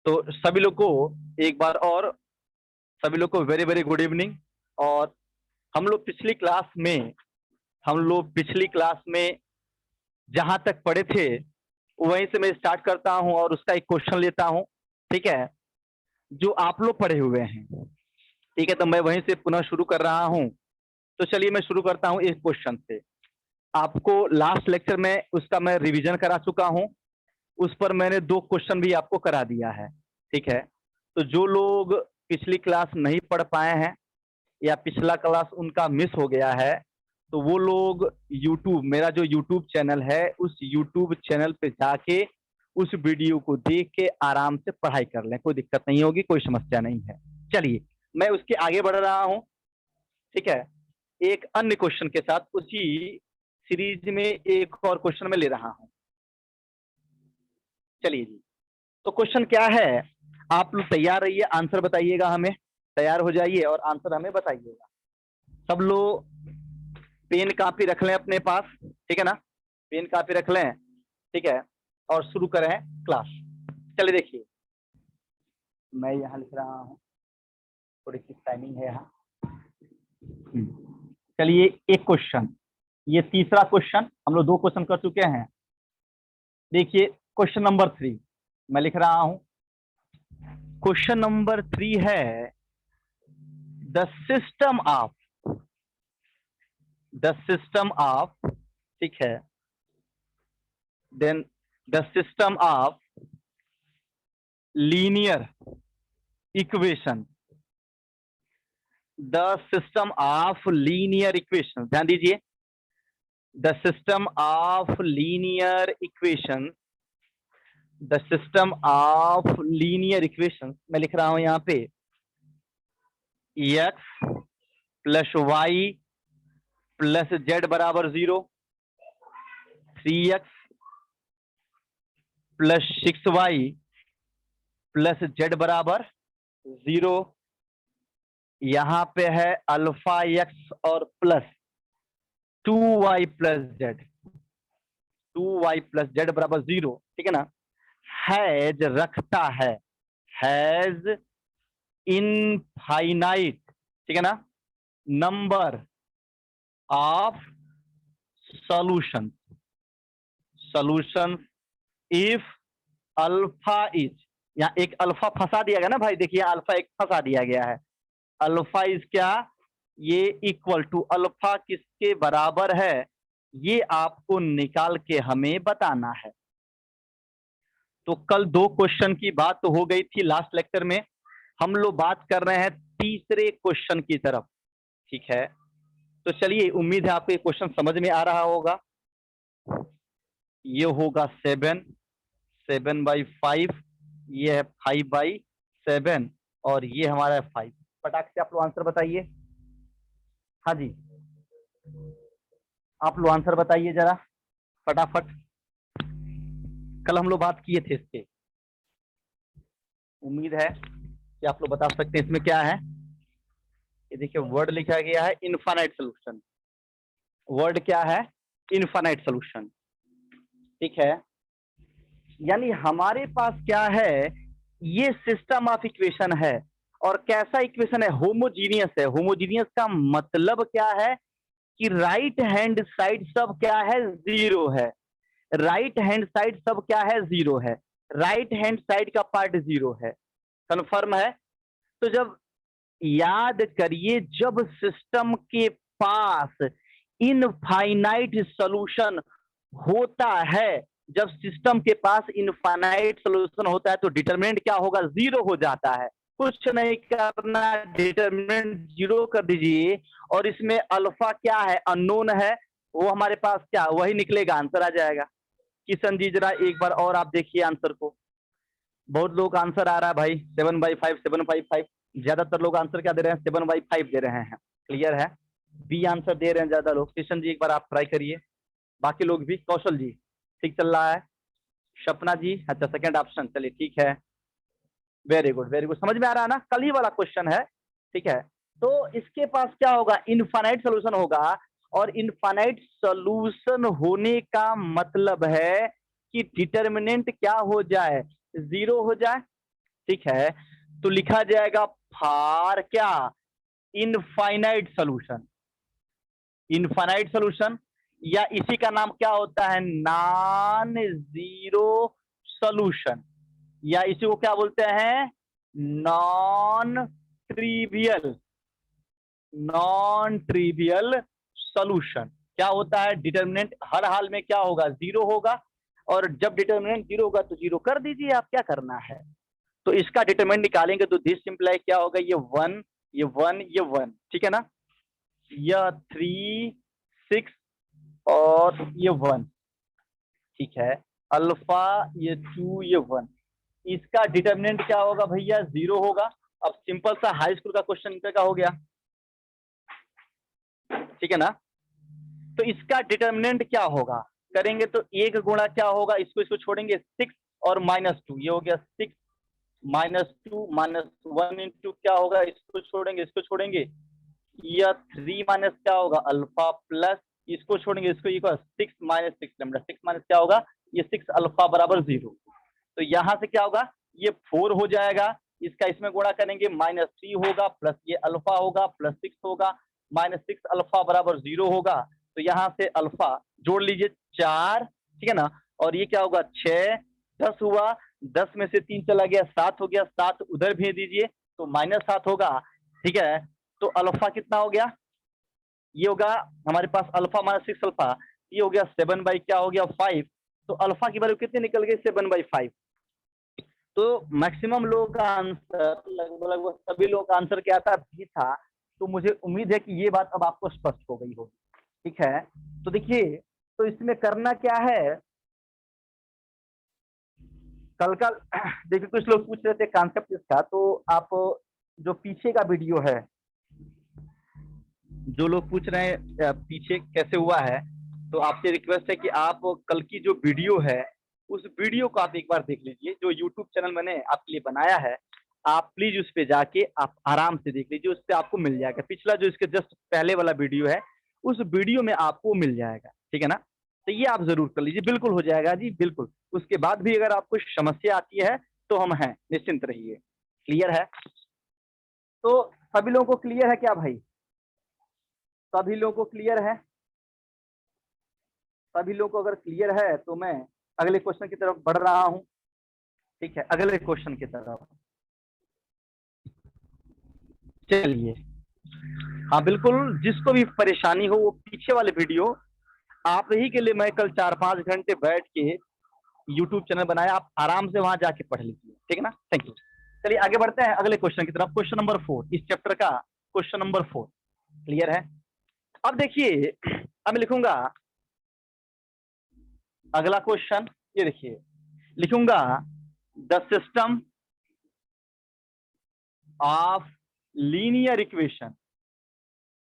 तो सभी लोग को एक बार और सभी लोग को वेरी वेरी गुड इवनिंग। और हम लोग पिछली क्लास में जहां तक पढ़े थे वहीं से मैं स्टार्ट करता हूं और उसका एक क्वेश्चन लेता हूं। ठीक है, जो आप लोग पढ़े हुए हैं। ठीक है, तो मैं वहीं से पुनः शुरू कर रहा हूं। तो चलिए मैं शुरू करता हूं इस क्वेश्चन से। आपको लास्ट लेक्चर में उसका मैं रिवीजन करा चुका हूं। उस पर मैंने 2 क्वेश्चन भी आपको करा दिया है। ठीक है, तो जो लोग पिछली क्लास नहीं पढ़ पाए हैं या पिछला क्लास उनका मिस हो गया है, तो वो लोग मेरा जो यूट्यूब चैनल है उस यूट्यूब चैनल पे जाके उस वीडियो को देख के आराम से पढ़ाई कर लें। कोई दिक्कत नहीं होगी, कोई समस्या नहीं है। चलिए मैं उसके आगे बढ़ रहा हूं। ठीक है, एक अन्य क्वेश्चन के साथ उसी सीरीज में एक और क्वेश्चन मैं ले रहा हूं। चलिए जी, तो क्वेश्चन क्या है, आप लोग तैयार रहिए, आंसर बताइएगा हमें। तैयार हो जाइए और आंसर हमें बताइएगा। सब लोग पेन कापी रख लें अपने पास। ठीक है ना, पेन कापी रख लें। ठीक है, और शुरू करें क्लास। चलिए देखिए, मैं यहाँ लिख रहा हूँ, थोड़ी सी टाइमिंग है यहाँ। चलिए एक क्वेश्चन, ये तीसरा क्वेश्चन, हम लोग 2 क्वेश्चन कर चुके हैं। देखिए क्वेश्चन नंबर 3 मैं लिख रहा हूं। क्वेश्चन नंबर 3 है द सिस्टम ऑफ ठीक है, then the system of linear equation, the system of linear equation, ध्यान दीजिए, the system of linear equation, the system of linear equation. मैं लिख रहा हूं यहां पे x plus y plus z बराबर 0, 3x plus 6y plus z बराबर 0। यहां पे है अल्फा एक्स और plus 2y plus Z, 2y plus z बराबर 0। ठीक है ना, हैज रखता है, हैज इनफाइनाइट, ठीक है ना, number of solution, solution if alpha is, यहाँ एक अल्फा फंसा दिया गया ना भाई, देखिए अल्फा एक फंसा दिया गया है। अल्फा इज क्या, ये इक्वल टू अल्फा किसके बराबर है, ये आपको निकाल के हमें बताना है। तो कल 2 क्वेश्चन की बात तो हो गई थी लास्ट लेक्चर में, हम लोग बात कर रहे हैं तीसरे क्वेश्चन की तरफ। ठीक है, तो चलिए उम्मीद है आपको ये क्वेश्चन समझ में आ रहा होगा। ये होगा 7/5, ये है 5/7 और ये हमारा है 5। फटाक से आप लोग आंसर बताइए। हाँ जी, आप लोग आंसर बताइए जरा फटाफट। कल हम लोग बात किए थे इसके, उम्मीद है कि आप लोग बता सकते हैं इसमें क्या है। ये देखिए वर्ड लिखा गया है इनफाइनाइट सोल्यूशन। वर्ड क्या है, इनफाइनाइट सोल्यूशन। ठीक है, यानी हमारे पास क्या है, ये सिस्टम ऑफ इक्वेशन है। और कैसा इक्वेशन है, होमोजीनियस है। होमोजीनियस का मतलब क्या है कि राइट हैंड साइड सब क्या है, 0 है। राइट हैंड साइड सब क्या है, 0 है। राइट हैंड साइड का पार्ट 0 है। कन्फर्म है। तो जब याद करिए, जब सिस्टम के पास इनफाइनाइट सॉल्यूशन होता है, जब सिस्टम के पास इनफाइनाइट सॉल्यूशन होता है तो डिटरमिनेंट क्या होगा, 0 हो जाता है। कुछ नहीं करना, डिटरमिनेंट 0 कर दीजिए और इसमें अल्फा क्या है, अननोन है, वो हमारे पास क्या वही निकलेगा, आंसर आ जाएगा। किशन जी जरा एक बार और आप देखिए आंसर को। बहुत लोग आंसर आ रहा है भाई 7/5, 7/5। ज्यादातर लोग आंसर क्या दे रहे हैं, 7/5 दे रहे हैं। क्लियर है, बी आंसर दे रहे हैं ज्यादा लोग। किशन जी एक बार आप ट्राई करिए, बाकी लोग भी। कौशल जी ठीक चल रहा है। सपना जी अच्छा सेकंड ऑप्शन, चलिए ठीक है, वेरी गुड वेरी गुड, समझ में आ रहा है ना, कल ही वाला क्वेश्चन है। ठीक है, तो इसके पास क्या होगा, इनफाइनाइट सोल्यूशन होगा। और इनफाइनाइट सोल्यूशन होने का मतलब है कि डिटरमिनेंट क्या हो जाए, 0 हो जाए। ठीक है, तो लिखा जाएगा फॉर क्या, इनफाइनाइट सोल्यूशन। इनफाइनाइट सोल्यूशन, या इसी का नाम क्या होता है, नॉन जीरो सोल्यूशन, या इसी को क्या बोलते हैं, non trivial, non trivial solution. क्या होता है, डिटर्मिनेंट हर हाल में क्या होगा, जीरो होगा, और जब डिटर्मिनेंट जीरो होगा तो जीरो कर दीजिए, आप क्या करना है। तो इसका डिटर्मिनेंट निकालेंगे तो दिस सिंप्लाई क्या होगा, ये वन, ये वन, ये वन, ठीक है ना, यह 3 6 और ये 1, ठीक है, अल्फा ये 2 ये 1, इसका डिटर्मिनेंट क्या होगा भैया, जीरो होगा। अब सिंपल सा हाई स्कूल का क्वेश्चन का हो गया, ठीक है ना। तो इसका डिटर्मिनेंट क्या होगा, करेंगे तो एक गुणा क्या होगा, इसको इसको छोड़ेंगे 6 और -2, ये हो गया 6 -2 -1 इंटू क्या होगा, इसको छोड़ेंगे इसको छोड़ेंगे, यह 3 माइनस क्या होगा, अल्फा प्लस इसको छोड़ेंगे इसको, इक्वल 6 - 6 लैम्डा, 6 माइनस क्या होगा, ये 6 अल्फा बराबर 0। तो यहां से क्या होगा, ये 4 हो जाएगा, इसका इसमें गुणा करेंगे -3 होगा, प्लस ये अल्फा होगा, प्लस 6 होगा, -6 अल्फा बराबर 0 होगा। तो यहाँ से अल्फा जोड़ लीजिए 4, ठीक है ना, और ये क्या होगा 6, 10 हुआ, 10 में से 3 चला गया 7 हो गया, 7 उधर भेज दीजिए तो -7 होगा, ठीक है। तो अल्फा कितना हो गया, ये होगा हमारे पास अल्फा -6 अल्फा, ये हो गया 7 बाई क्या हो गया 5। तो अल्फा की वैल्यू कितनी निकल गई, 7/5। तो मैक्सिमम लोगों का आंसर, लगभग सभी लोगों का आंसर क्या था, बी था। तो मुझे उम्मीद है कि ये बात अब आपको स्पष्ट हो गई होगी, ठीक है। तो देखिए, तो इसमें करना क्या है, कल का देखिए कुछ लोग पूछ रहे थे कॉन्सेप्ट इसका, तो आप जो पीछे का वीडियो है, जो लोग पूछ रहे हैं पीछे कैसे हुआ है, तो आपसे रिक्वेस्ट है कि आप कल की जो वीडियो है उस वीडियो को आप एक बार देख लीजिए, जो यूट्यूब चैनल मैंने आपके लिए बनाया है, आप प्लीज उस पे जाके आप आराम से देख लीजिए, उस पर आपको मिल जाएगा। पिछला जो इसके जस्ट पहले वाला वीडियो है, उस वीडियो में आपको मिल जाएगा, ठीक है ना। तो ये आप जरूर कर लीजिए, बिल्कुल हो जाएगा जी, बिल्कुल। उसके बाद भी अगर आपको समस्या आती है तो हम हैं, निश्चिंत रहिए। क्लियर है, तो सभी लोगों को क्लियर है क्या भाई, सभी लोगों को क्लियर है, सभी लोगों को अगर क्लियर है तो मैं अगले क्वेश्चन की तरफ बढ़ रहा हूं, ठीक है, अगले क्वेश्चन की तरफ चलिए। हाँ बिल्कुल, जिसको भी परेशानी हो वो पीछे वाले वीडियो, आप ही के लिए मैं कल 4-5 घंटे बैठ के यूट्यूब चैनल बनाया, आप आराम से वहां जाके पढ़ लीजिए, ठीक है ना। Thank you. चलिए आगे बढ़ते हैं अगले क्वेश्चन की तरफ, क्वेश्चन नंबर 4, इस चैप्टर का क्वेश्चन नंबर 4। क्लियर है, अब देखिए, अब लिखूंगा अगला क्वेश्चन, ये देखिए लिखूंगा, the system of linear equation,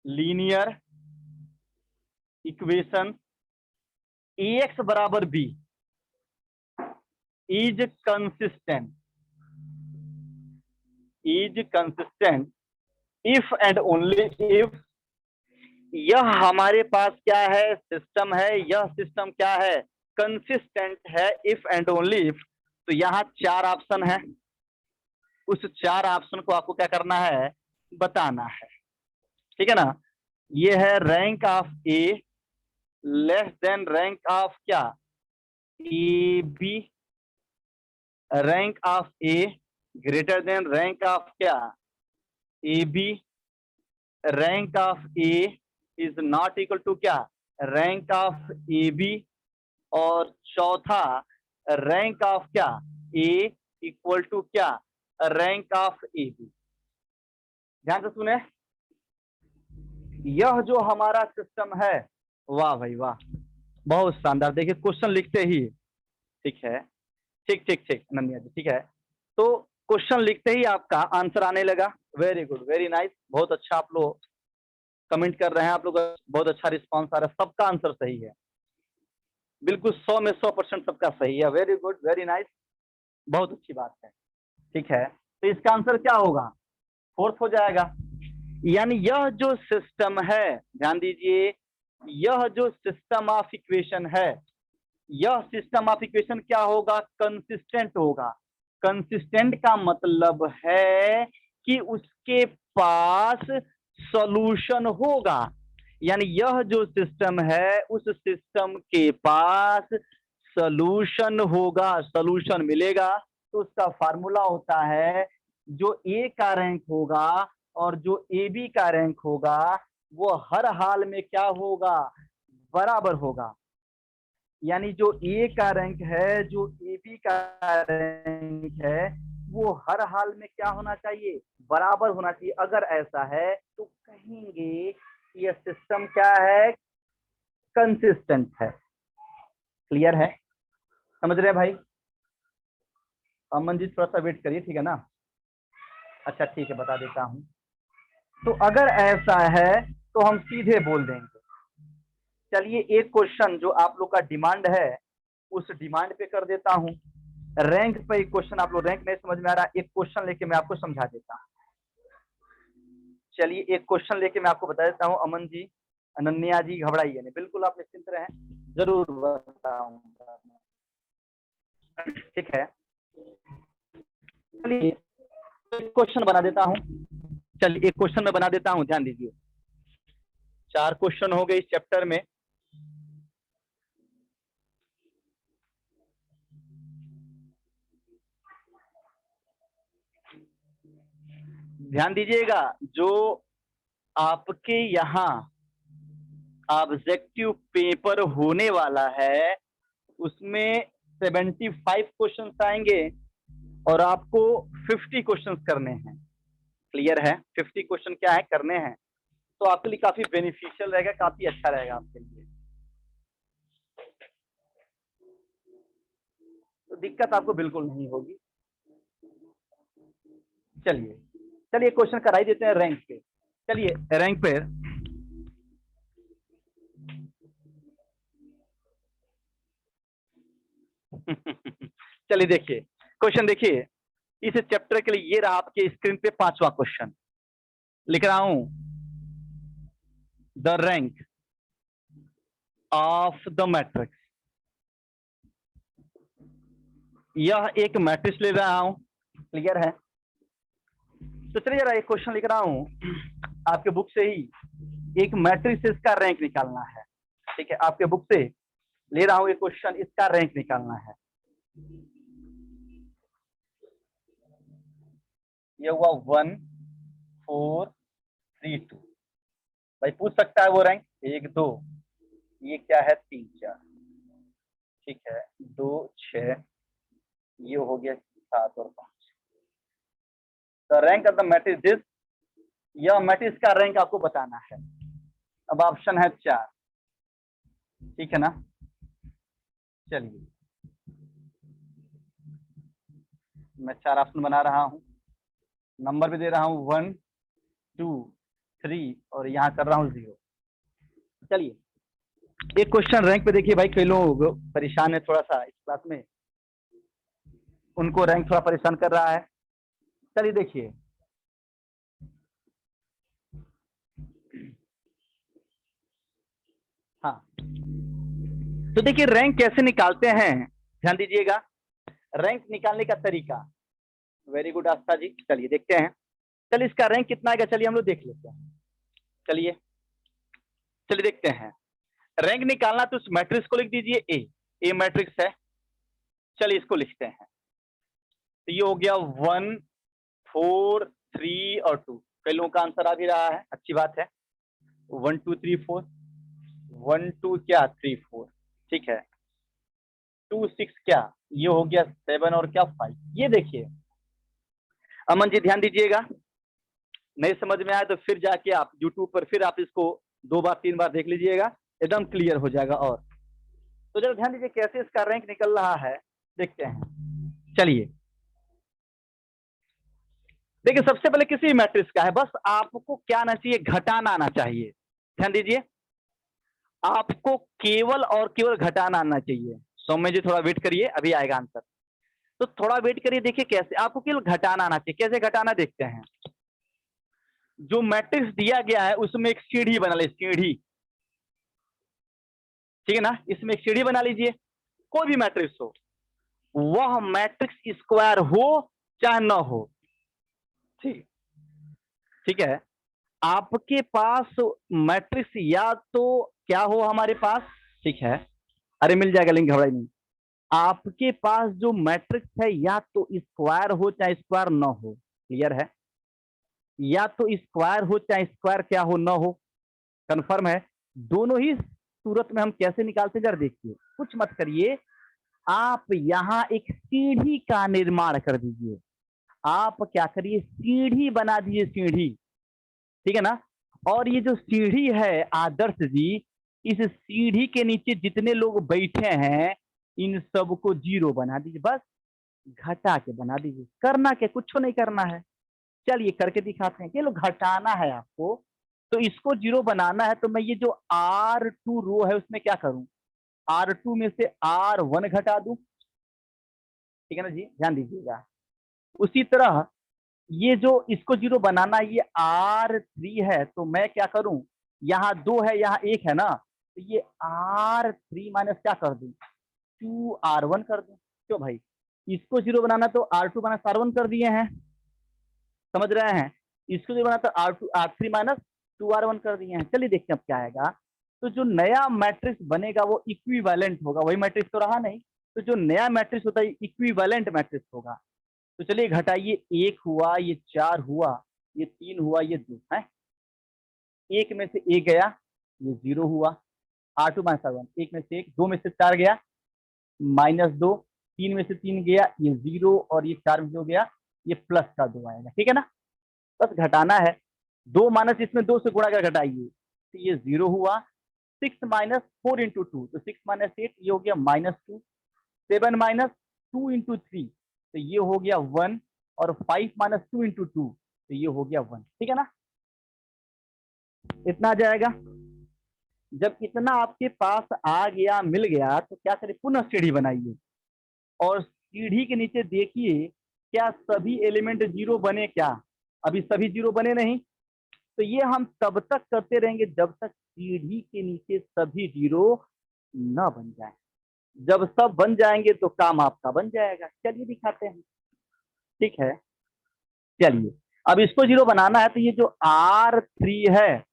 linear equation ax बराबर b is consistent, is consistent if and only if, यह हमारे पास क्या है, सिस्टम है, यह सिस्टम क्या है, कंसिस्टेंट है, इफ एंड ओनली इफ। तो यहाँ 4 ऑप्शन है, उस 4 ऑप्शन को आपको क्या करना है, बताना है, ठीक है ना। ये है rank of A less than rank of क्या, A B, rank of A greater than rank of क्या, A B, rank of A is not equal to क्या, रैंक ऑफ ए बी, और चौथा रैंक ऑफ क्या, A equal to क्या, rank of A B. ध्यान से सुने, यह जो हमारा सिस्टम है, वाह भाई वाह, बहुत शानदार। देखिए क्वेश्चन लिखते ही, ठीक है, ठीक ठीक ठीक नंदिया जी, ठीक है, तो क्वेश्चन लिखते ही आपका आंसर आने लगा। वेरी गुड, वेरी नाइस, बहुत अच्छा, आप लोग कमेंट कर रहे हैं, आप लोग बहुत अच्छा रिस्पांस आ रहा है, सबका आंसर सही है, बिल्कुल 100 में 100% सबका सही है। वेरी गुड, वेरी नाइस, बहुत अच्छी बात है, ठीक है। तो इसका आंसर क्या होगा, 4th हो जाएगा। यानी यह जो सिस्टम है, ध्यान दीजिए, यह जो सिस्टम ऑफ इक्वेशन है, यह सिस्टम ऑफ इक्वेशन क्या होगा, कंसिस्टेंट होगा। कंसिस्टेंट का मतलब है कि उसके पास सॉल्यूशन होगा, यानी यह जो सिस्टम है उस सिस्टम के पास सॉल्यूशन होगा, सॉल्यूशन मिलेगा। तो उसका फार्मूला होता है जो ए का रैंक होगा और जो ए बी का रैंक होगा वो हर हाल में क्या होगा, बराबर होगा। यानी जो ए का रैंक है, जो ए बी का रैंक है, वो हर हाल में क्या होना चाहिए, बराबर होना चाहिए। अगर ऐसा है तो कहेंगे कि यह सिस्टम क्या है, कंसिस्टेंट है। क्लियर है, समझ रहे हैं भाई? अमन जी थोड़ा सा वेट करिए, ठीक है ना? अच्छा ठीक है, बता देता हूं। तो अगर ऐसा है तो हम सीधे बोल देंगे। चलिए एक क्वेश्चन जो आप लोग का डिमांड है उस डिमांड पे कर देता हूं। रैंक पे एक क्वेश्चन, आप लोग रैंक नहीं समझ में आ रहा, एक क्वेश्चन लेके मैं आपको समझा देता हूं। चलिए एक क्वेश्चन लेके मैं आपको बता देता हूं। अमन जी, अनन्या जी, घबराइए नहीं, बिल्कुल आप निश्चिंत रहें, जरूर बताऊंगा। ठीक है, चलिए एक क्वेश्चन बना देता हूं। चलिए एक क्वेश्चन मैं बना देता हूं, ध्यान दीजिए। 4 क्वेश्चन हो गए इस चैप्टर में। ध्यान दीजिएगा, जो आपके यहाँ ऑब्जेक्टिव पेपर होने वाला है उसमें 75 क्वेश्चंस आएंगे और आपको 50 क्वेश्चंस करने हैं। क्लियर है? 50 क्वेश्चन क्या है, करने हैं। तो आपके लिए काफी बेनिफिशियल रहेगा, काफी अच्छा रहेगा आपके लिए। तो दिक्कत आपको बिल्कुल नहीं होगी। चलिए चलिए क्वेश्चन कराई देते हैं रैंक पे। चलिए रैंक पे चलिए देखिए क्वेश्चन, देखिए इस चैप्टर के लिए ये रहा आपके स्क्रीन पे 5वां क्वेश्चन। लिख रहा हूं, the rank of the matrix. यह एक मैट्रिक्स ले रहा हूं, क्लियर है? तो चलिए जरा एक क्वेश्चन लिख रहा हूं आपके बुक से ही, एक मैट्रिक्स इसका रैंक निकालना है। ठीक है, आपके बुक से ले रहा हूं एक क्वेश्चन, इसका रैंक निकालना है। ये हुआ 1 4 3 2। भाई पूछ सकता है वो रैंक 1 2, ये क्या है 3 4, ठीक है 2 6, ये हो गया 7 और 5। The rank of the matrix this, यह मैट्रिक्स का रैंक आपको बताना है। अब ऑप्शन है 4, ठीक है ना? चलिए मैं 4 ऑप्शन बना रहा हूं, नंबर भी दे रहा हूं 1 2 3 और यहाँ कर रहा हूं 0। चलिए एक क्वेश्चन रैंक पे देखिए भाई, कई लोग परेशान है थोड़ा सा इस क्लास में, उनको रैंक थोड़ा परेशान कर रहा है। चलिए देखिए, हाँ तो देखिए रैंक कैसे निकालते हैं, ध्यान दीजिएगा रैंक निकालने का तरीका। वेरी गुड आस्था जी, चलिए देखते हैं। चलिए इसका रैंक कितना आएगा, चलिए हम लोग देख लेते हैं। चलिए चलिए देखते हैं। रैंक निकालना तो उस मैट्रिक्स को लिख दीजिए ए, ए मैट्रिक्स है। चलिए इसको लिखते हैं। तो ये हो गया 1 4 3 और 2। कई लोगों का आंसर आ भी रहा है, अच्छी बात है। 1 2 3 4, 1 2 क्या 3 4, ठीक है 2 6 क्या, ये हो गया 7 और क्या 5। ये देखिए अमन जी ध्यान दीजिएगा, नहीं समझ में आया तो फिर जाके आप यूट्यूब पर फिर आप इसको 2 बार 3 बार देख लीजिएगा, एकदम क्लियर हो जाएगा। और तो जरा ध्यान दीजिए कैसे इसका रैंक निकल रहा है, देखते हैं। चलिए देखिए सबसे पहले किसी मैट्रिक्स का है, बस आपको क्या आना चाहिए, घटाना आना चाहिए। ध्यान दीजिए आपको केवल और केवल घटाना आना चाहिए। सौम्य जी थोड़ा वेट करिए, अभी आएगा आंसर, तो थोड़ा वेट करिए। देखिए कैसे आपको केवल घटाना आना चाहिए, कैसे घटाना देखते हैं। जो मैट्रिक्स दिया गया है उसमें एक सीढ़ी बना लीजिए, सीढ़ी, ठीक है ना? इसमें एक सीढ़ी बना लीजिए, कोई भी मैट्रिक्स हो। वह मैट्रिक्स स्क्वायर हो चाहे न हो। ठीक ठीक है, आपके पास मैट्रिक्स या तो क्या हो हमारे पास, ठीक है, अरे मिल जाएगा लिंक, घबराई नहीं। आपके पास जो मैट्रिक्स है या तो स्क्वायर हो चाहे स्क्वायर न हो, क्लियर है, या तो स्क्वायर हो चाहे स्क्वायर क्या हो न हो, कंफर्म है। दोनों ही सूरत में हम कैसे निकालते हैं जरा देखिए, कुछ मत करिए, आप यहां एक सीढ़ी का निर्माण कर दीजिए। आप क्या करिए, सीढ़ी बना दीजिए, सीढ़ी, ठीक है ना। और ये जो सीढ़ी है आदर्श जी, इस सीढ़ी के नीचे जितने लोग बैठे हैं इन सबको जीरो बना दीजिए, बस घटा के बना दीजिए, करना क्या, कुछ नहीं करना है। चलिए करके दिखाते हैं, ये लोग घटाना है आपको, तो इसको जीरो बनाना है, तो मैं ये जो R2 रो है उसमें क्या करूं, R2 में से R1 घटा दूं, ठीक है ना जी, ध्यान दीजिएगा। उसी तरह ये जो इसको जीरो बनाना, ये R3 है, तो मैं क्या करूं, यहाँ 2 है यहाँ 1 है ना, तो ये R3 माइनस क्या कर दूं, 2R1 कर दूं। क्यों भाई, इसको जीरो बनाना तो R2 माइनस R1 कर दिए हैं, समझ रहे हैं, इसको जीरो बनाना तो R3 माइनस 2R1 कर दिए हैं। चलिए देखते हैं अब क्या आएगा। तो जो नया मैट्रिक्स बनेगा वो इक्विवेलेंट होगा, वही मैट्रिक्स तो रहा नहीं, तो जो नया मैट्रिक्स होता है इक्विवेलेंट मैट्रिक्स होगा। तो चलिए घटाइए, 1 हुआ, ये 4 हुआ, ये 3 हुआ, ये 2 है, 1 में से 1 गया, ये 0 हुआ, R2 माइनस R1, 1 में से 1, 2 में से 4 गया, -2, 3 में से 3 गया, ये 0, और ये 4 में से हो गया, ये प्लस का 2 आएगा, ठीक है ना। बस घटाना है, 2 माइनस इसमें 2 से गुणा कर घटाइए, तो ये 0 हुआ, 6 माइनस 4 इंटू 2, तो 6 माइनस 8, ये हो गया -2, 7 माइनस 2 इंटू 3, तो ये हो गया 1, और 5 माइनस 2 इंटू 2, तो ये हो गया 1, ठीक है ना, इतना आ जाएगा। जब इतना आपके पास आ गया, मिल गया, तो क्या करें, पुनः सीढ़ी बनाइए, और सीढ़ी के नीचे देखिए क्या सभी एलिमेंट जीरो बने क्या, अभी सभी जीरो बने नहीं, तो ये हम तब तक करते रहेंगे जब तक सीढ़ी के नीचे सभी जीरो न बन जाए। जब सब बन जाएंगे तो काम आपका बन जाएगा। चलिए दिखाते हैं, ठीक है, चलिए अब इसको जीरो बनाना है, तो ये जो R3 है,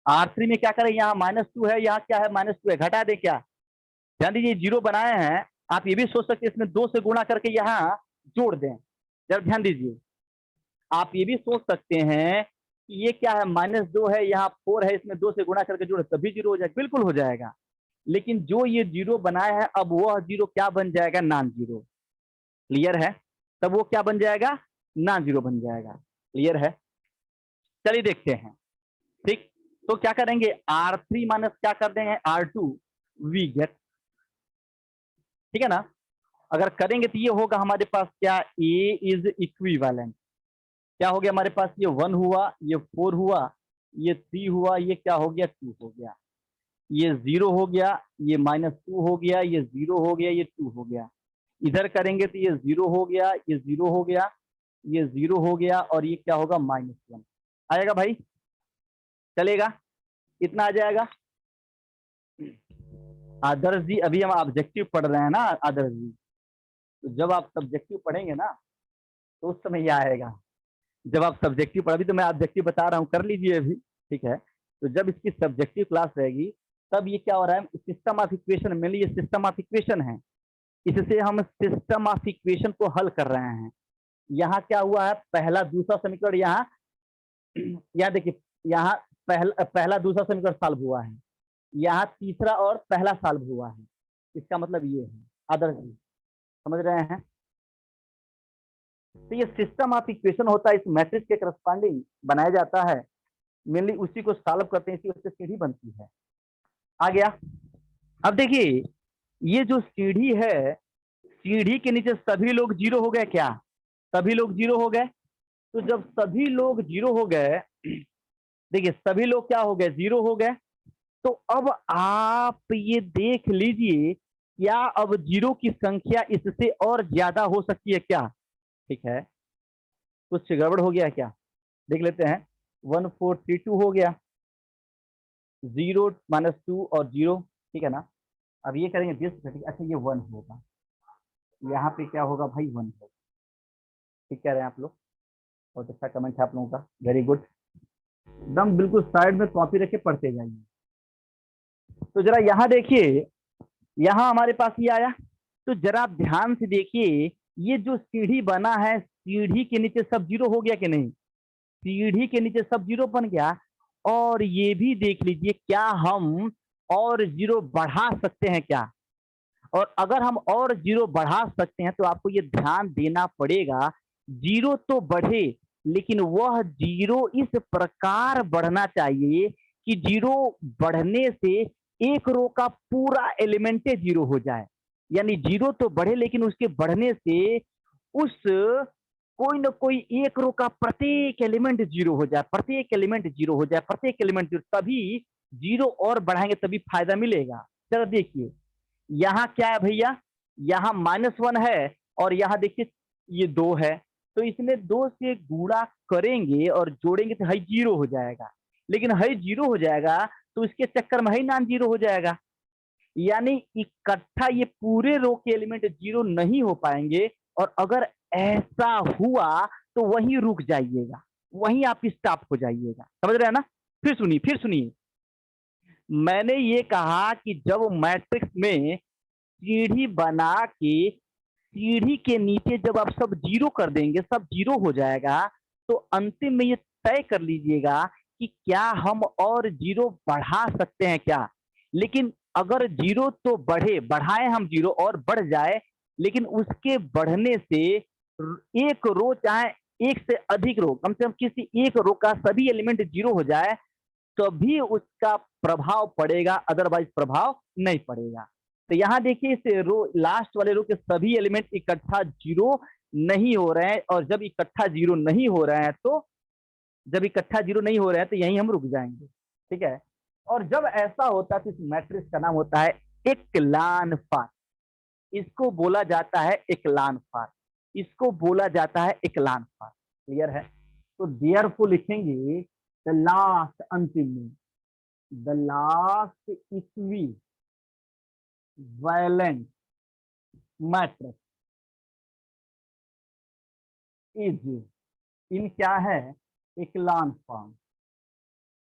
R3 में क्या करें, यहाँ -2 है, यहाँ क्या है, -2 है, घटा दे क्या, ध्यान दीजिए, जीरो बनाए हैं। आप ये भी सोच सकते हैं इसमें 2 से गुणा करके यहाँ जोड़ दें, जरा ध्यान दीजिए। आप ये भी सोच सकते हैं कि ये क्या है, -2 है, यहाँ 4 है, इसमें 2 से गुणा करके जोड़े तभी जीरो हो जाएगा, बिल्कुल हो जाएगा। लेकिन जो ये जीरो बनाया है, अब वह जीरो क्या बन जाएगा, नॉन जीरो, क्लियर है, तब वो क्या बन जाएगा, नॉन जीरो बन जाएगा, क्लियर है। चलिए देखते हैं, ठीक, तो क्या करेंगे, R3 माइनस क्या कर देंगे, R2, वी गेट, ठीक है ना। अगर करेंगे तो ये होगा हमारे पास क्या, A इज इक्विवेलेंट, क्या हो गया हमारे पास, ये 1 हुआ, ये 4 हुआ, ये 3 हुआ, ये क्या हो गया, 2 हो गया, ये 0 हो गया, ये -2 हो गया, ये 0 हो गया, ये 2 हो गया। इधर करेंगे तो ये 0 हो गया, ये 0 हो गया, ये 0 हो गया, और ये क्या होगा, -1 आएगा भाई, चलेगा, इतना आ जाएगा। आदर्श जी अभी हम ऑब्जेक्टिव पढ़ रहे हैं ना आदर्श जी, तो जब आप सब्जेक्टिव पढ़ेंगे ना तो उस समय ये आएगा, जब आप सब्जेक्टिव पढ़, अभी तो मैं ऑब्जेक्टिव बता रहा हूँ, कर लीजिए अभी, ठीक है। तो जब इसकी सब्जेक्टिव क्लास रहेगी तब ये क्या हो रहा है, सिस्टम ऑफ इक्वेशन, मेनली ये सिस्टम ऑफ इक्वेशन है, इससे हम सिस्टम ऑफ इक्वेशन को हल कर रहे हैं। यहाँ क्या हुआ है, पहला दूसरा समीकरण, यहाँ यहाँ देखिए, यहाँ पहला दूसरा समीकरण सॉल्व हुआ है, यहाँ तीसरा और पहला सॉल्व हुआ है, इसका मतलब ये है, आदर्श जी समझ रहे हैं। तो ये सिस्टम ऑफ इक्वेशन होता है, इस मैट्रिक्स के करस्पॉन्डिंग बनाया जाता है, मेनली उसी को सॉल्व करते हैं, इसी वजह से सीढ़ी बनती है। आ गया, अब देखिए ये जो सीढ़ी है, सीढ़ी के नीचे सभी लोग जीरो हो गए क्या, सभी लोग जीरो हो गए, तो जब सभी लोग जीरो हो गए, देखिए सभी लोग क्या हो गए, जीरो हो गए, तो अब आप ये देख लीजिए क्या अब जीरो की संख्या इससे और ज्यादा हो सकती है क्या, ठीक है, कुछ गड़बड़ हो गया है क्या, देख लेते हैं, 1432 हो गया, 0 -2 और 0, ठीक है ना। अब ये करेंगे 20, अच्छा ये 1 होगा, यहाँ पे क्या होगा भाई 1 होगा। ठीक कह रहे हैं आप लोग, बहुत अच्छा कमेंट है आप लोगों का, वेरी गुड। एकदम बिल्कुल साइड में कॉपी रखे पढ़ते जाइए। तो जरा यहाँ देखिए, यहाँ हमारे पास ये आया, तो जरा आप ध्यान से देखिए, ये जो सीढ़ी बना है, सीढ़ी के नीचे सब जीरो हो गया कि नहीं? सीढ़ी के नीचे सब जीरो बन गया। और ये भी देख लीजिए, क्या हम और जीरो बढ़ा सकते हैं क्या? और अगर हम और जीरो बढ़ा सकते हैं तो आपको ये ध्यान देना पड़ेगा, जीरो तो बढ़े लेकिन वह जीरो इस प्रकार बढ़ना चाहिए कि जीरो बढ़ने से एक रो का पूरा एलिमेंट जीरो हो जाए। यानी जीरो तो बढ़े लेकिन उसके बढ़ने से उस कोई ना कोई एक रो का प्रत्येक एलिमेंट जीरो हो जाए, प्रत्येक एलिमेंट जीरो हो जाए, प्रत्येक एलिमेंट जीरो, तभी जीरो और बढ़ाएंगे तभी फायदा मिलेगा। चलो देखिए, यहाँ क्या है भैया, यहाँ -1 है और यहाँ देखिए ये 2 है, तो इसमें 2 से गुणा करेंगे और जोड़ेंगे तो है जीरो हो जाएगा। लेकिन है जीरो हो जाएगा तो इसके चक्कर में है नॉन जीरो हो जाएगा। यानी इकट्ठा ये पूरे रो के एलिमेंट जीरो नहीं हो पाएंगे, और अगर ऐसा हुआ तो वहीं रुक जाइएगा, वहीं आप स्टॉप हो जाइएगा। समझ रहे हैं ना? फिर सुनिए, फिर सुनिए, मैंने ये कहा कि जब मैट्रिक्स में सीढ़ी बना के सीढ़ी के नीचे जब आप सब जीरो कर देंगे, सब जीरो हो जाएगा, तो अंतिम में ये तय कर लीजिएगा कि क्या हम और जीरो बढ़ा सकते हैं क्या। लेकिन अगर जीरो तो बढ़े, बढ़ाए हम जीरो और बढ़ जाए, लेकिन उसके बढ़ने से एक रो चाहे एक से अधिक रो, कम से कम किसी एक रो का सभी एलिमेंट जीरो हो जाए, तभी उसका प्रभाव पड़ेगा, अदरवाइज प्रभाव नहीं पड़ेगा। तो यहाँ देखिए, इस रो लास्ट वाले रो के सभी एलिमेंट इकट्ठा जीरो नहीं हो रहे हैं, और जब इकट्ठा जीरो नहीं हो रहे हैं तो जब इकट्ठा जीरो नहीं हो रहे हैं तो यहीं हम रुक जाएंगे। ठीक है, और जब ऐसा होता है तो इस मैट्रिक्स का नाम होता है इक्लान फार। इसको बोला जाता है इक्लान फार, इसको बोला जाता है इक्लान फार। क्लियर है? तो देयरफॉर लिखेंगे द लास्ट, अंतिम में, the last equivalent matrix is in क्या है, इक्लान फॉर्म,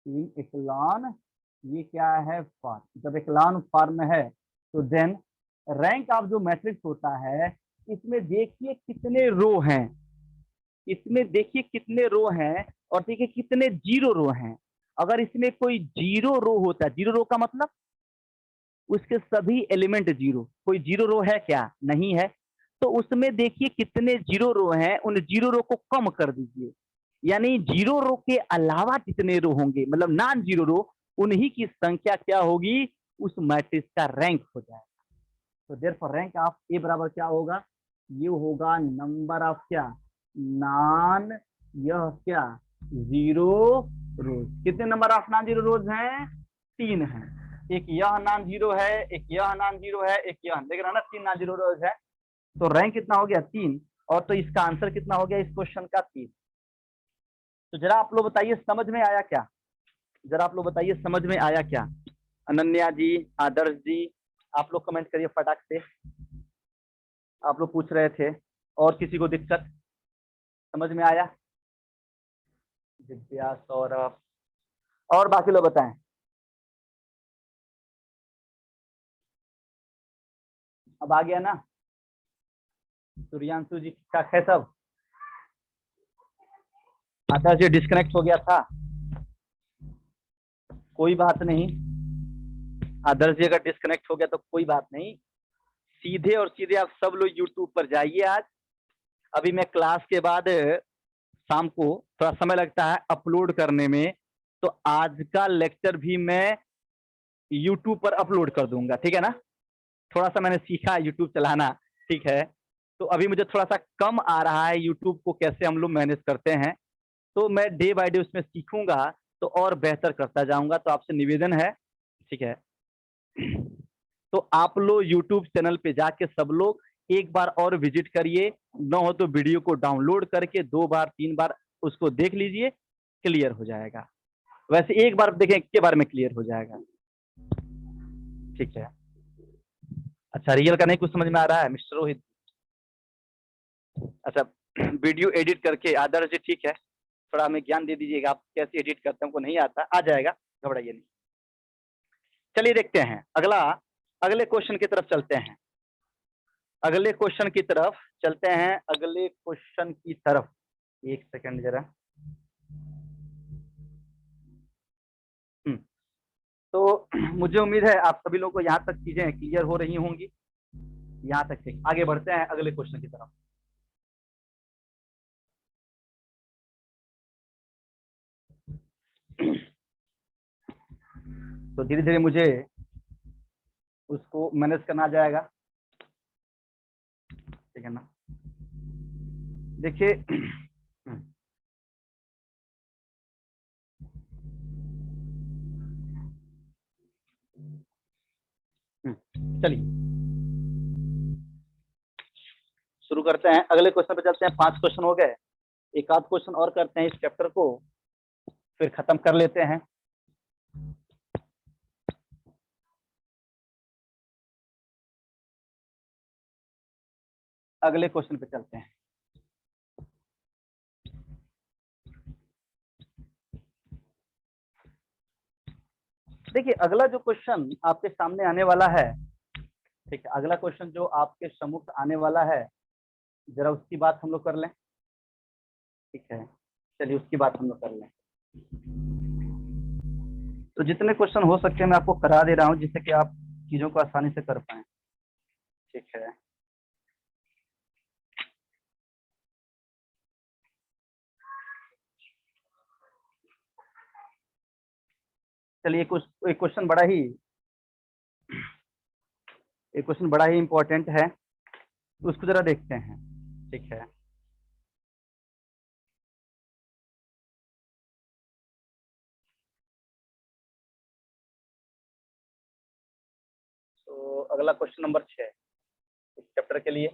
इन इक्लान, ये क्या है, फॉर्म। जब इक्लान फॉर्म में है तो देन रैंक ऑफ जो मैट्रिक्स होता है, इसमें देखिए कितने रो हैं, इसमें देखिए कितने रो हैं, और देखिए कितने जीरो रो हैं। अगर इसमें कोई जीरो रो होता है, जीरो रो का मतलब उसके सभी एलिमेंट जीरो, कोई जीरो रो है क्या? नहीं है। तो उसमें देखिए कितने जीरो रो हैं, उन जीरो रो को कम कर दीजिए, यानी जीरो रो के अलावा जितने रो होंगे, मतलब नॉन जीरो रो, उन्हीं की संख्या क्या होगी, उस मैट्रिक्स का रैंक हो जाएगा। तो देयरफॉर रैंक ऑफ ए बराबर क्या होगा, ये होगा नंबर ऑफ क्या, नॉन, यह क्या, जीरो रोज। कितने नंबर ऑफ नॉन जीरो रोज हैं? 3 हैं। एक यह नॉन जीरो है, एक यह नॉन जीरो है, एक यह, देख रहा ना, 3 नॉन जीरो रोज है। तो रैंक कितना हो गया, 3। और तो इसका आंसर कितना हो गया इस क्वेश्चन का, 3। तो जरा आप लोग बताइए समझ में आया क्या? जरा आप लोग बताइए समझ में आया क्या? अनन्या जी, आदर्श जी, आप लोग कमेंट करिए फटाक से। आप लोग पूछ रहे थे, और किसी को दिक्कत, समझ में आया? विद्या, सौरभ, और बाकी लोग बताएं। अब आ गया ना? सूर्यांशु जी ठीक ठाक है सब? आदर्श जी डिस्कनेक्ट हो गया था, कोई बात नहीं। आदर्श जी अगर डिस्कनेक्ट हो गया तो कोई बात नहीं, सीधे और सीधे आप सब लोग यूट्यूब पर जाइए। आज अभी मैं क्लास के बाद शाम को थोड़ा समय लगता है अपलोड करने में, तो आज का लेक्चर भी मैं यूट्यूब पर अपलोड कर दूंगा, ठीक है ना? थोड़ा सा मैंने सीखा यूट्यूब चलाना, ठीक है, तो अभी मुझे थोड़ा सा कम आ रहा है यूट्यूब को कैसे हम लोग मैनेज करते हैं, तो मैं डे बाय डे उसमें सीखूंगा तो और बेहतर करता जाऊंगा। तो आपसे निवेदन है, ठीक है, तो आप लोग यूट्यूब चैनल पे जाके सब लोग एक बार और विजिट करिए, न हो तो वीडियो को डाउनलोड करके 2 बार 3 बार उसको देख लीजिए, क्लियर हो जाएगा। वैसे एक बार देखें, एक के बार में क्लियर हो जाएगा, ठीक है। अच्छा, रियल का नहीं कुछ समझ में आ रहा है मिस्टर रोहित? अच्छा, वीडियो एडिट करके आदर्श जी, ठीक है, थोड़ा हमें ज्ञान दे दीजिएगा, आप कैसे एडिट करते हैं, हमको नहीं आता, आ जाएगा, घबराइए नहीं। चलिए देखते हैं अगला, अगले क्वेश्चन की तरफ चलते हैं, अगले क्वेश्चन की तरफ चलते हैं, अगले क्वेश्चन की तरफ। एक सेकंड जरा। तो मुझे उम्मीद है आप सभी लोगों को यहाँ तक चीजें क्लियर हो रही होंगी, यहाँ तक ठीक। आगे बढ़ते हैं अगले क्वेश्चन की तरफ। तो धीरे धीरे मुझे उसको मैनेज करना जाएगा, ठीक है ना। देखिए चलिए शुरू करते हैं, अगले क्वेश्चन पे चलते हैं। 5 क्वेश्चन हो गए, एक आध क्वेश्चन और करते हैं इस चैप्टर को, फिर खत्म कर लेते हैं। अगले क्वेश्चन पे चलते हैं। देखिए अगला जो क्वेश्चन आपके सामने आने वाला है, ठीक है, अगला क्वेश्चन जो आपके सम्मुख आने वाला है, जरा उसकी बात हम लोग कर लें, ठीक है। चलिए उसकी बात हम लोग कर लें। तो जितने क्वेश्चन हो सकते हैं मैं आपको करा दे रहा हूं, जिससे कि आप चीजों को आसानी से कर पाए, ठीक है। चलिए एक क्वेश्चन बड़ा ही, एक क्वेश्चन बड़ा ही इंपॉर्टेंट है, उसको जरा देखते हैं, ठीक है। तो अगला क्वेश्चन नंबर 6 इस चैप्टर के लिए,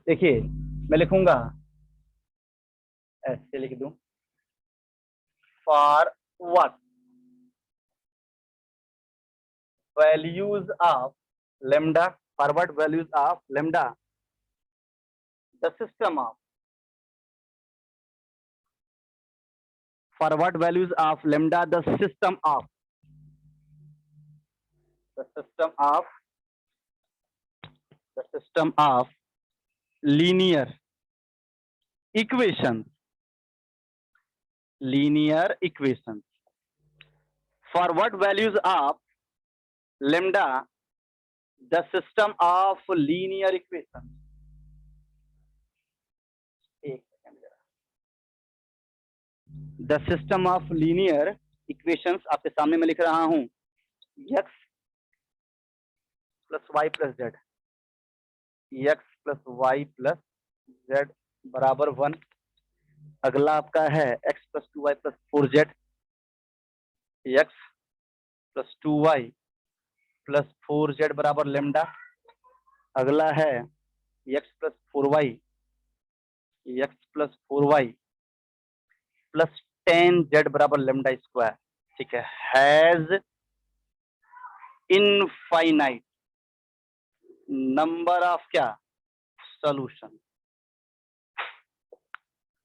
देखिए मैं लिखूंगा, ऐसे लिख दूं, for what values of lambda, forward values of lambda, the system of forward values of lambda, the system of the system of the system of linear equations, linear equations, forward values of lambda, the system of linear equations। एक second जरा, the system of linear equations आपके सामने मैं लिख रहा हूं, x plus y plus z, x plus y plus z बराबर 1। अगला आपका है x plus 2y plus 4z, x plus 2y plus 4z बराबर लेमडा। अगला है x plus 4y, x plus 4y plus 10z बराबर लेमडा स्क्वायर, ठीक है। हैज इनफाइनाइट नंबर ऑफ क्या, सॉल्यूशन।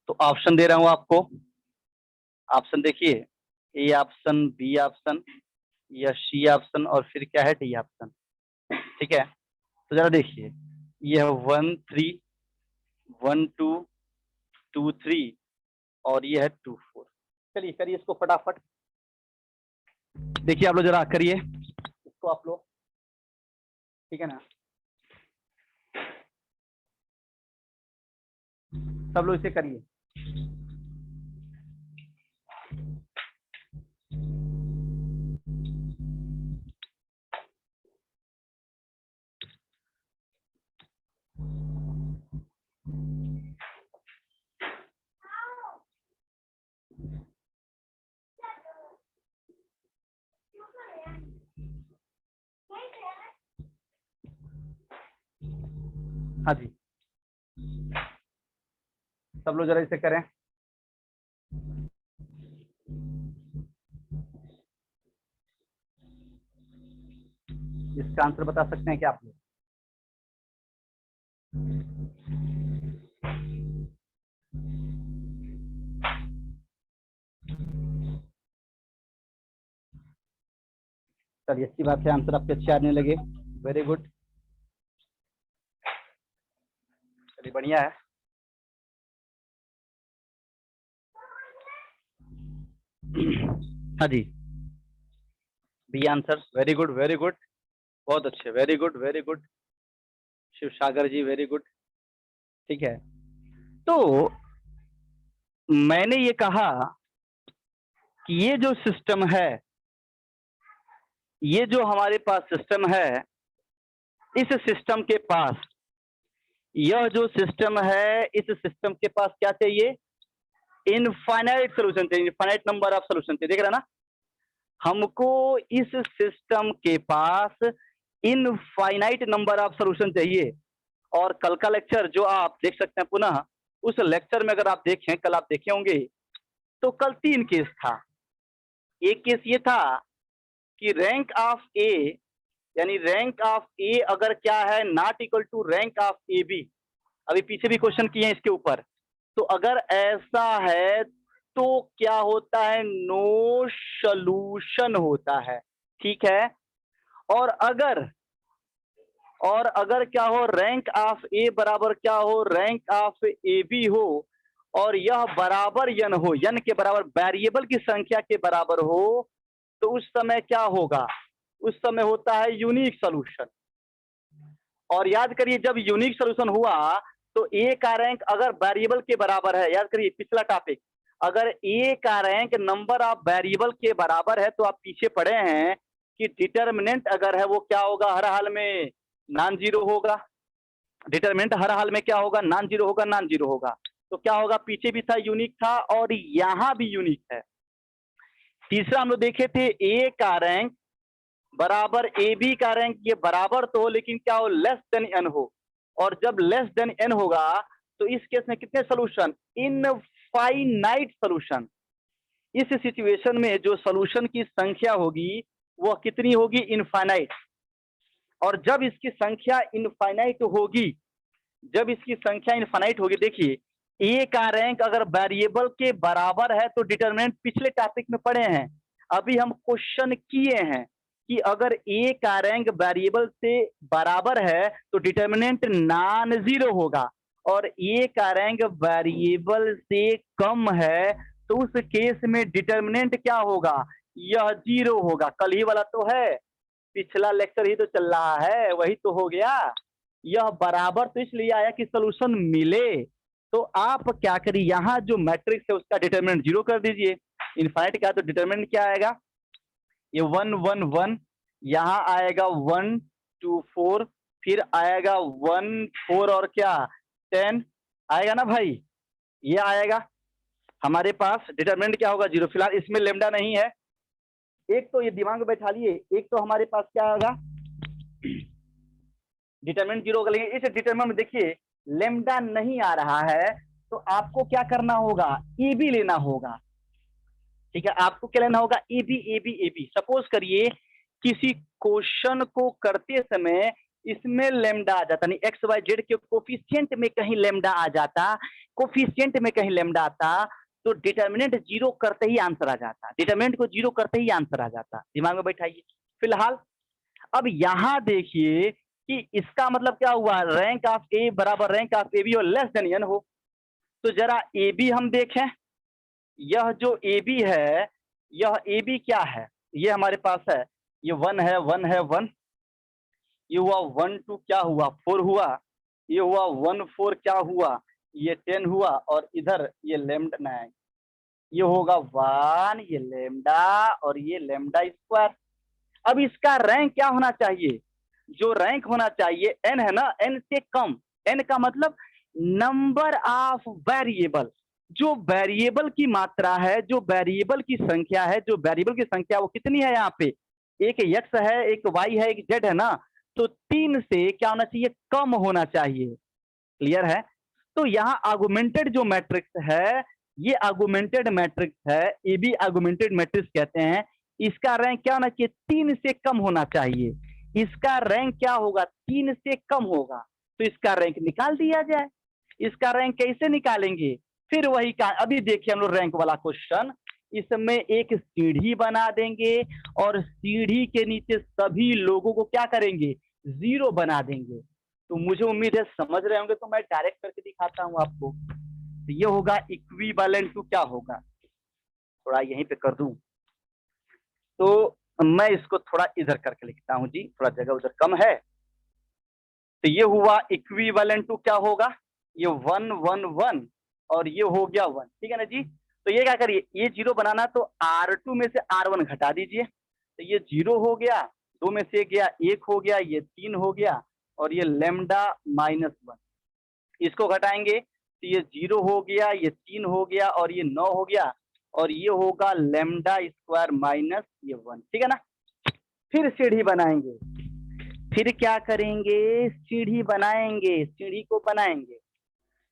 तो ऑप्शन दे रहा हूं आपको, ऑप्शन देखिए, ए ऑप्शन, बी ऑप्शन, या सी ऑप्शन, और फिर क्या है, डी ऑप्शन, ठीक है। तो जरा देखिए, यह 1 3, 1 2, 2 3, और ये है 2 4। चलिए करिए इसको फटाफट, देखिए आप लोग जरा करिए इसको आप लोग, ठीक है ना, सब लोग इसे करिए। हाँ जी, सब लोग जरा इसे करें। इसका आंसर बता सकते हैं क्या आप लोग? चलिए अच्छी बात है, आंसर आपके अच्छे आने लगे, वेरी गुड, चलिए बढ़िया है। हाँ जी, B answer, very good very good, बहुत अच्छे, very good very good, Shiv Sagar ji very good. ठीक है, तो मैंने ये कहा कि ये जो सिस्टम है, ये जो हमारे पास सिस्टम है, इस सिस्टम के पास, यह जो सिस्टम है, इस सिस्टम के पास क्या चाहिए? इनफाइनाइट सोल्यूशन चाहिए, इनफाइनाइट नंबर ऑफ सोल्यूशन चाहिए। देख रहे ना, हमको इस सिस्टम के पास इनफाइनाइट नंबर ऑफ सोल्यूशन चाहिए। और कल का लेक्चर जो आप देख सकते हैं पुनः, उस लेक्चर में अगर आप देखें, कल आप देखे होंगे, तो कल 3 केस था। एक केस ये था कि रैंक ऑफ ए, यानी रैंक ऑफ ए अगर क्या है, not equal to rank of A B. अभी पीछे भी क्वेश्चन किए हैं इसके ऊपर। तो अगर ऐसा है तो क्या होता है? नो सॉल्यूशन होता है। ठीक है, और अगर क्या हो, रैंक ऑफ ए बराबर क्या हो, रैंक ऑफ ए बी हो, और यह बराबर यन हो, यन के बराबर, वेरिएबल की संख्या के बराबर हो, तो उस समय क्या होगा? उस समय होता है यूनिक सॉल्यूशन। और याद करिए, जब यूनिक सॉल्यूशन हुआ तो ए का रैंक अगर वेरिएबल के बराबर है, याद करिए पिछला टॉपिक, अगर ए का रैंक नंबर ऑफ वेरिएबल के बराबर है तो आप पीछे पढ़े हैं कि डिटर्मिनेंट अगर है वो क्या होगा? हर हाल में नॉन जीरो होगा। डिटर्मिनेंट हर हाल में क्या होगा? नॉन जीरो होगा, नॉन जीरो होगा। तो क्या होगा? पीछे भी था यूनिक था और यहां भी यूनिक है। तीसरा हम लोग देखे थे, ए का रैंक बराबर ए बी का रैंक, ये बराबर तो हो लेकिन क्या हो? लेस देन एन हो। और जब लेस देन एन होगा तो इस केस में कितने सोल्यूशन? Infinite solution. इस सिचुएशन में जो सोल्यूशन की संख्या होगी वह कितनी होगी? इनफाइनाइट। और जब इसकी संख्या इनफाइनाइट होगी, जब इसकी संख्या इनफाइनाइट होगी, देखिए ए का रैंक अगर वेरिएबल के बराबर है तो डिटरमिनेंट पिछले टॉपिक में पढ़े हैं, अभी हम क्वेश्चन किए हैं कि अगर ए का रैंक वेरिएबल से बराबर है तो डिटरमिनेंट नॉन जीरो होगा, और ए का रैंक वेरिएबल से कम है तो उस केस में डिटरमिनेंट क्या होगा? यह जीरो होगा। कल ही वाला तो है, पिछला लेक्चर ही तो चल रहा है, वही तो हो गया। यह बराबर तो इसलिए आया कि सोल्यूशन मिले। तो आप क्या करिए, यहाँ जो मैट्रिक्स है उसका डिटरमिनेंट जीरो कर दीजिए। इनफाइनाइट का तो डिटरमिनेंट क्या आएगा? ये 1 1 1, यहाँ आएगा 1 2 4, फिर आएगा 1 4 और क्या 10 आएगा ना भाई, ये आएगा। हमारे पास डिटरमिनेंट क्या होगा? जीरो। फिलहाल इसमें लेमडा नहीं है, एक तो ये दिमाग में बैठा लिए, एक तो हमारे पास क्या होगा? डिटरमिनेंट जीरो होगा, लेकिन इस डिटरमिनेंट में देखिए लेमडा नहीं आ रहा है, तो आपको क्या करना होगा? ए बी लेना होगा। ठीक है, आपको क्या लेना होगा? A B A B A B. Suppose करिए किसी क्वेश्चन को करते समय इसमें लेमडा आ जाता, नहीं एक्स वाई जेड के कोफिशिएंट में कहीं लेमडा आ जाता, कोफिशिएंट में कहीं लेमडा आता, तो डिटरमिनेंट जीरो करते ही आंसर आ जाता, डिटरमिनेंट को जीरो करते ही आंसर आ जाता। दिमाग में बैठाइए। फिलहाल अब यहां देखिए कि इसका मतलब क्या हुआ? रैंक ऑफ ए बराबर रैंक ऑफ ए बी और लेस देन एन हो। तो जरा ए बी हम देखें, यह जो ए बी है, यह ए बी क्या है? ये हमारे पास है, ये 1 है 1 है 1, ये हुआ 1 2 क्या हुआ? 4 हुआ, ये हुआ 1 4 क्या हुआ? ये 10 हुआ, और इधर ये लेमडा 9, ये होगा 1, ये लेमडा और ये लेमडा स्क्वायर। अब इसका रैंक क्या होना चाहिए? जो रैंक होना चाहिए एन है ना, एन से कम। एन का मतलब नंबर ऑफ वेरिएबल, जो वेरिएबल की मात्रा है, जो वेरिएबल की संख्या है, जो वेरिएबल की संख्या वो कितनी है? यहाँ पे एक एक्स है, एक वाई है, एक जेड है ना, तो 3 से क्या होना चाहिए? कम होना चाहिए। क्लियर है? तो यहाँ आर्गुमेंटेड जो मैट्रिक्स है, ये आर्गुमेंटेड मैट्रिक्स है, ए बी आर्गुमेंटेड मैट्रिक्स कहते हैं। इसका रैंक क्या होना चाहिए? 3 से कम होना चाहिए। इसका रैंक क्या होगा? 3 से कम होगा, तो इसका रैंक निकाल दिया जाए। इसका रैंक कैसे निकालेंगे? फिर वही का, अभी देखिए हम लोग रैंक वाला क्वेश्चन इसमें एक सीढ़ी बना देंगे और सीढ़ी के नीचे सभी लोगों को क्या करेंगे, 0 बना देंगे। तो मुझे उम्मीद है समझ रहे होंगे, तो मैं डायरेक्ट करके दिखाता हूं आपको। तो ये होगा इक्विवेलेंट टू, क्या होगा, थोड़ा यहीं पे कर दूं, तो मैं इसको थोड़ा इधर करके लिखता हूं जी, थोड़ा जगह उधर कम है। तो ये हुआ इक्विवेलेंट टू, क्या होगा, ये 1 1 1 और ये हो गया 1, ठीक है ना जी। तो ये क्या करिए, ये 0 बनाना, तो R2 में से R1 घटा दीजिए, तो ये 0 हो गया, 2 में से गया 1 हो गया, ये 3 हो गया, और ये लेमडा -1, इसको घटाएंगे तो ये 0 हो गया, ये 3 हो गया, और ये 9 हो गया, और ये होगा लेमडा स्क्वायर माइनस ये 1, ठीक है ना। फिर सीढ़ी बनाएंगे, फिर क्या करेंगे, सीढ़ी बनाएंगे, सीढ़ी को बनाएंगे।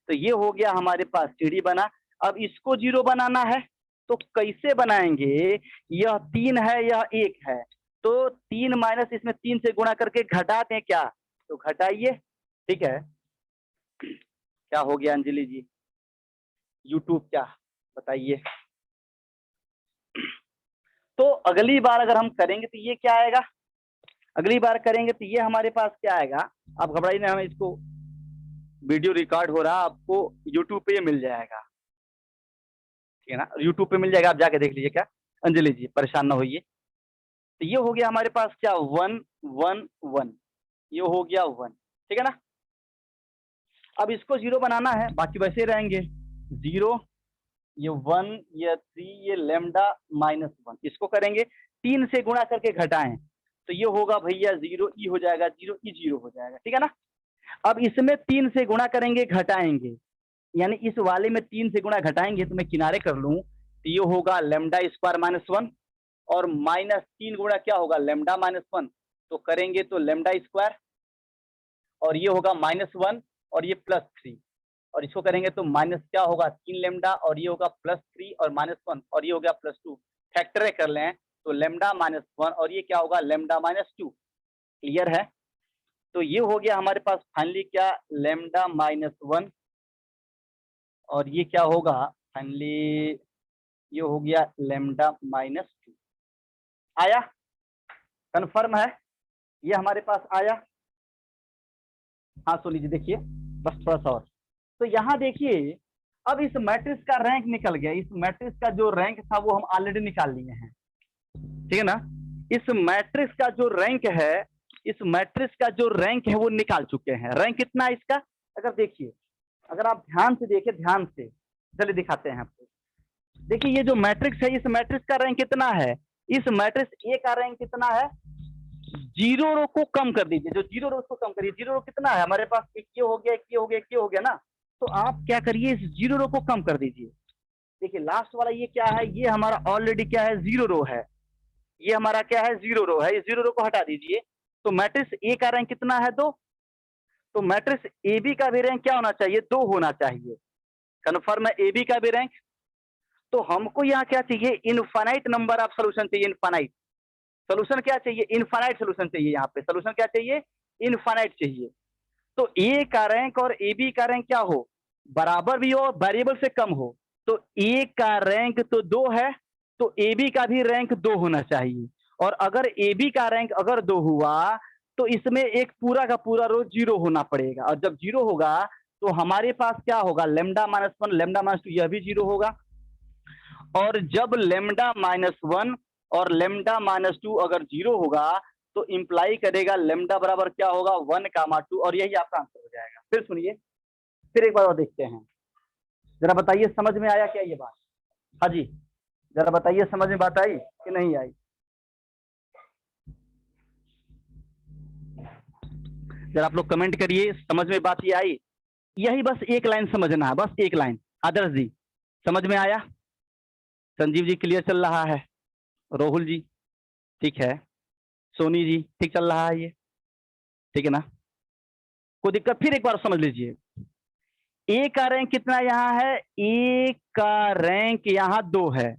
तो ये हो गया हमारे पास सीढ़ी बना। अब इसको 0 बनाना है, तो कैसे बनाएंगे, यह 3 है, यह 1 है, तो 3 माइनस इसमें 3 से गुणा करके घटा दें क्या, तो घटाइए, ठीक है। क्या हो गया अंजलि जी, यूट्यूब क्या बताइए। तो अगली बार अगर हम करेंगे तो ये क्या आएगा, अगली बार करेंगे तो ये हमारे पास क्या आएगा, आप घबराइए ना, हमें इसको वीडियो रिकॉर्ड हो रहा, आपको यूट्यूब पे ये मिल जाएगा, ठीक है ना, यूट्यूब पे मिल जाएगा, आप जाके देख लीजिए क्या अंजलि जी, परेशान ना होइए। तो ये हो गया हमारे पास क्या, 1 1 1, ये हो गया 1, ठीक है ना। अब इसको 0 बनाना है, बाकी वैसे रहेंगे 0, ये 1, ये 3, ये लेमडा -1, इसको करेंगे 3 से गुणा करके घटाएं, तो ये होगा भैया 0 ई हो जाएगा, 0 ई 0 हो जाएगा, ठीक है ना। अब इसमें 3 से गुणा करेंगे, घटाएंगे, यानी इस वाले में 3 से गुणा घटाएंगे, तो मैं किनारे कर लूं, तो ये होगा लेमडा स्क्वायर -1, और -3 गुणा क्या होगा, लेमडा -1, तो करेंगे तो लेमडा स्क्वायर, और ये होगा -1, और ये +3, और इसको करेंगे तो माइनस क्या होगा, 3 लेमडा, और ये होगा +3 और -1, और ये हो गया +2, फैक्टर कर लें तो लेमडा -1, और ये क्या होगा, लेमडा -2, क्लियर है। तो ये हो गया हमारे पास फाइनली क्या, लेमडा -1, और ये क्या होगा फाइनली, ये हो गया लेमडा -2, आया, कन्फर्म है, ये हमारे पास आया। हाँ सुन लीजिए, देखिए बस थोड़ा सा और, तो यहाँ देखिए, अब इस मैट्रिक्स का रैंक निकल गया, इस मैट्रिक्स का जो रैंक था वो हम ऑलरेडी निकाल लिए हैं, ठीक है ना। इस मैट्रिक्स का जो रैंक है, इस मैट्रिक्स का जो रैंक है वो निकाल चुके हैं। रैंक कितना है इसका, अगर देखिए, अगर आप ध्यान से देखिए, ध्यान से, चलिए दिखाते हैं आपको। देखिए ये जो मैट्रिक्स है, इस मैट्रिक्स का रैंक कितना है, इस मैट्रिक्स ए का रैंक कितना है, 0 रो को कम कर दीजिए, जो 0 रो उसको कम करिए, 0 रो कितना है हमारे पास, एक ये हो गया, एक ये हो गया, एक ये हो गया ना, तो आप क्या करिए, इस 0 रो को कम कर दीजिए। देखिए लास्ट वाला ये क्या है, ये हमारा ऑलरेडी क्या है, 0 रो है, ये हमारा क्या है, 0 रो है, इस 0 रो को हटा दीजिए, तो मैट्रिक्स ए का रैंक कितना है, 2, तो मैट्रिक्स ए बी का भी रैंक क्या होना चाहिए, 2 होना चाहिए, कन्फर्म है, ए बी का भी रैंक। तो हमको यहाँ क्या चाहिए, इनफाइनाइट नंबर ऑफ सोल्यूशन चाहिए, इनफाइनाइट सोल्यूशन क्या चाहिए, इनफाइनाइट सोल्यूशन चाहिए, यहाँ पे सोल्यूशन क्या चाहिए, इनफाइनाइट चाहिए। तो ए का रैंक और ए बी का रैंक क्या हो, बराबर भी हो, वेरिएबल से कम हो, तो ए का रैंक तो 2 है, तो ए बी का भी रैंक 2 होना चाहिए, और अगर ए बी का रैंक अगर 2 हुआ, तो इसमें एक पूरा का पूरा रो 0 होना पड़ेगा, और जब 0 होगा तो हमारे पास क्या होगा, लेमडा -1, लेमडा -2, यह भी 0 होगा, और जब लेमडा -1 और लेमडा -2 अगर 0 होगा, तो इंप्लाई करेगा लेमडा बराबर क्या होगा, 1, 2, और यही आपका आंसर हो जाएगा। फिर सुनिए, फिर एक बार और देखते हैं, जरा बताइए समझ में आया क्या ये बात, हाँ जी, जरा बताइए समझ में बात आई कि नहीं आई, जरा आप लोग कमेंट करिए, समझ में बात ये आई, यही बस एक लाइन समझना है, बस एक लाइन। आदर्श जी समझ में आया, संजीव जी क्लियर चल रहा है, रोहुल जी ठीक है, सोनी जी ठीक चल रहा है ये, ठीक है ना, कोई दिक्कत, फिर एक बार समझ लीजिए, ए का रैंक कितना यहाँ है, ए का रैंक यहाँ 2 है,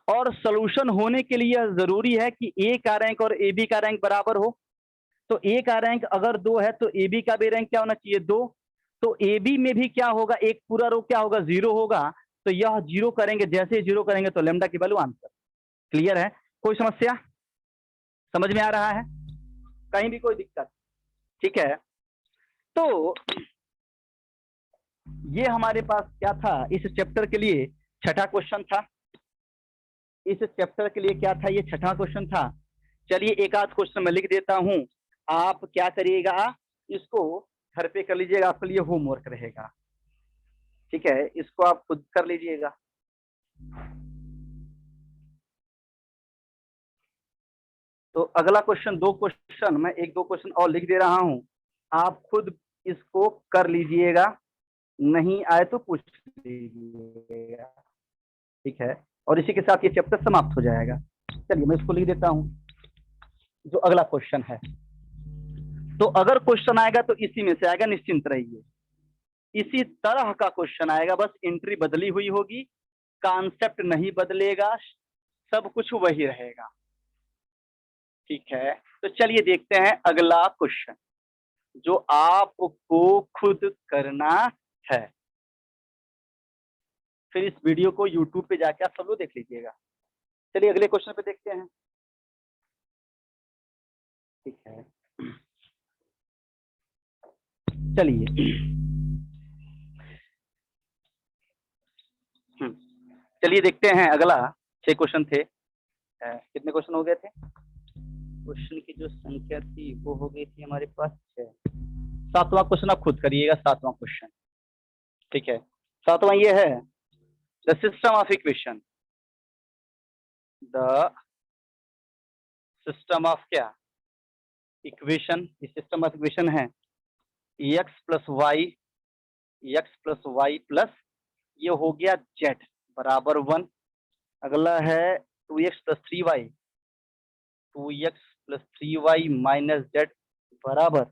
और सोल्यूशन होने के लिए जरूरी है कि ए का रैंक और ए बी का रैंक बराबर हो, तो ए का रैंक अगर 2 है तो ए बी का भी रैंक क्या होना चाहिए, 2, तो ए बी में भी क्या होगा, एक पूरा रो क्या होगा, 0 होगा, तो यह जीरो करेंगे, जैसे ही जीरो करेंगे तो लेमडा की वैल्यू आंसर। क्लियर है? कोई समस्या समझ में आ रहा है? कहीं भी कोई दिक्कत? ठीक है, तो ये हमारे पास क्या था इस चैप्टर के लिए? छठा क्वेश्चन था। इस चैप्टर के लिए क्या था? ये छठा क्वेश्चन था। चलिए एक आध क्वेश्चन मैं लिख देता हूं, आप क्या करिएगा, इसको घर पे कर लीजिएगा, आपके लिए होमवर्क रहेगा। ठीक है, इसको आप खुद कर लीजिएगा। तो अगला क्वेश्चन, दो क्वेश्चन मैं एक दो क्वेश्चन और लिख दे रहा हूं, आप खुद इसको कर लीजिएगा, नहीं आए तो पूछ लीजिएगा। ठीक है, और इसी के साथ ये चैप्टर समाप्त हो जाएगा। चलिए मैं इसको लिख देता हूं, जो अगला क्वेश्चन है। तो अगर क्वेश्चन आएगा तो इसी में से आएगा, निश्चिंत रहिए। इसी तरह का क्वेश्चन आएगा, बस एंट्री बदली हुई होगी, कॉन्सेप्ट नहीं बदलेगा, सब कुछ वही रहेगा। ठीक है, तो चलिए देखते हैं अगला क्वेश्चन, जो आपको खुद करना है। फिर इस वीडियो को YouTube पे जाके आप सब लोग देख लीजिएगा। चलिए अगले क्वेश्चन पे देखते हैं। ठीक है, चलिए चलिए देखते हैं अगला। 6 क्वेश्चन थे, कितने क्वेश्चन हो गए थे? क्वेश्चन की जो संख्या थी वो हो गई थी हमारे पास 6। 7वां क्वेश्चन आप खुद करिएगा, 7वां क्वेश्चन। ठीक है, 7वां ये है, the system of equation, the system of क्या? इक्वेशन। इस सिस्टम ऑफ इक्वेशन है एक्स प्लस वाई प्लस ये हो गया जेड बराबर 1। अगला है 2x plus 3y, 2x plus 3y minus Z बराबर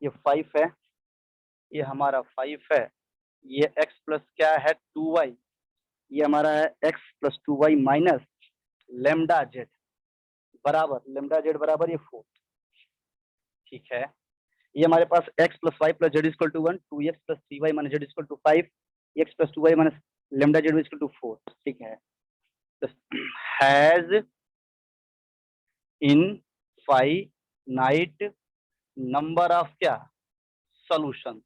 ये 5 है, ये हमारा 5 है। ये x प्लस क्या है 2y, ये हमारा है x plus 2y minus lambda z बराबर ये 4। ठीक है, ये हमारे पास x plus y plus z equal to 1, 2x plus 3y minus z equal to 5, x plus 2y minus lambda z equal to 4। ठीक है, हैज इनफाइनाइट नंबर ऑफ क्या? सॉल्यूशन।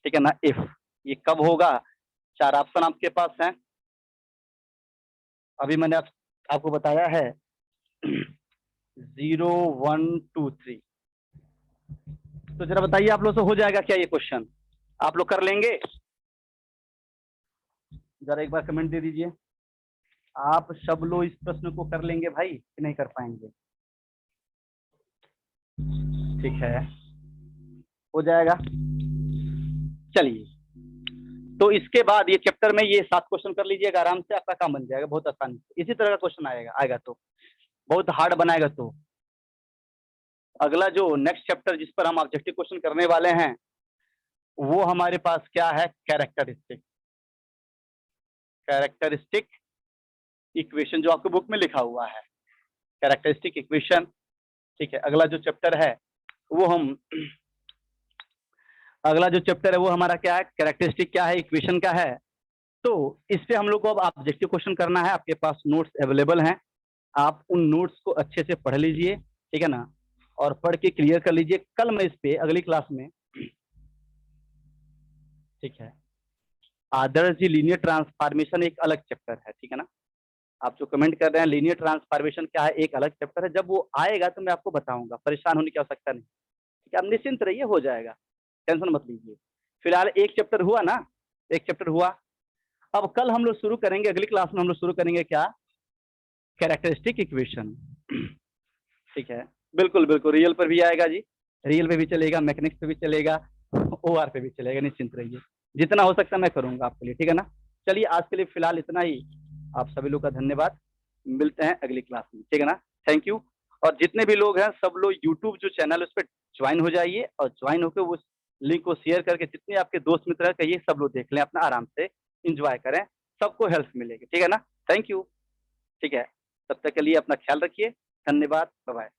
ठीक है ना, इफ। ये कब होगा? 4 ऑप्शन आपके पास हैं, अभी मैंने आपको बताया है 0 1 2 3। तो जरा बताइए आप लोग से हो जाएगा क्या ये क्वेश्चन? आप लोग कर लेंगे? जरा एक बार कमेंट दे दीजिए, आप सब लोग इस प्रश्न को कर लेंगे भाई कि नहीं कर पाएंगे? ठीक है, हो जाएगा। चलिए, तो इसके बाद ये चैप्टर में ये 7 क्वेश्चन कर लीजिएगा, आराम से आपका काम बन जाएगा बहुत आसानी से। इसी तरह का क्वेश्चन आएगा तो बहुत हार्ड बनाएगा। तो अगला जो नेक्स्ट चैप्टर जिस पर हम ऑब्जेक्टिव क्वेश्चन करने वाले हैं वो हमारे पास क्या है? कैरेक्टरिस्टिक इक्वेशन, जो आपके बुक में लिखा हुआ है कैरेक्टरिस्टिक इक्वेशन। ठीक है, अगला जो चैप्टर है वो हमारा क्या है? कैरेक्टरिस्टिक क्या है? इक्वेशन का है। तो इस पे हम लोग को अब ऑब्जेक्टिव क्वेश्चन करना है। आपके पास नोट्स अवेलेबल हैं, आप उन नोट्स को अच्छे से पढ़ लीजिए। ठीक है ना, और पढ़ के क्लियर कर लीजिए। कल मैं इस पे अगली क्लास में, ठीक है, आदर्श जी लीनियर ट्रांसफॉर्मेशन एक अलग चैप्टर है। ठीक है ना, आप जो कमेंट कर रहे हैं लीनियर ट्रांसफॉर्मेशन क्या है, एक अलग चैप्टर है। जब वो आएगा तो मैं आपको बताऊंगा, परेशान होने की आवश्यकता नहीं। ठीक है, आप निश्चिंत रहिए, हो जाएगा, टेंशन मत लीजिए। फिलहाल एक चैप्टर हुआ ना, एक चैप्टर हुआ। अब कल हम लोग शुरू करेंगे, अगली क्लास में हम लोग शुरू करेंगे क्या? Characteristic equation. ठीक है, बिल्कुल बिल्कुल, रियल पर भी आएगा जी, रियल पे भी चलेगा, मैकेनिक्स पे भी चलेगा, ओआर पे भी चलेगा, निश्चिंत रहिए। जितना हो सकता है मैं करूंगा आपके लिए। ठीक है ना, चलिए आज के लिए फिलहाल इतना ही। आप सभी लोग का धन्यवाद, मिलते हैं अगली क्लास में। ठीक है ना, थैंक यू। और जितने भी लोग हैं सब लोग यूट्यूब जो चैनल है उस पर ज्वाइन हो जाइए, और ज्वाइन होकर उस लिंक को शेयर करके जितने आपके दोस्त मित्र हैं कहिए सब लोग देख लें, अपना आराम से इंजॉय करें, सबको हेल्प मिलेगी। ठीक है ना, थैंक यू। ठीक है, तब तक के लिए अपना ख्याल रखिए, धन्यवाद, बाय बाय।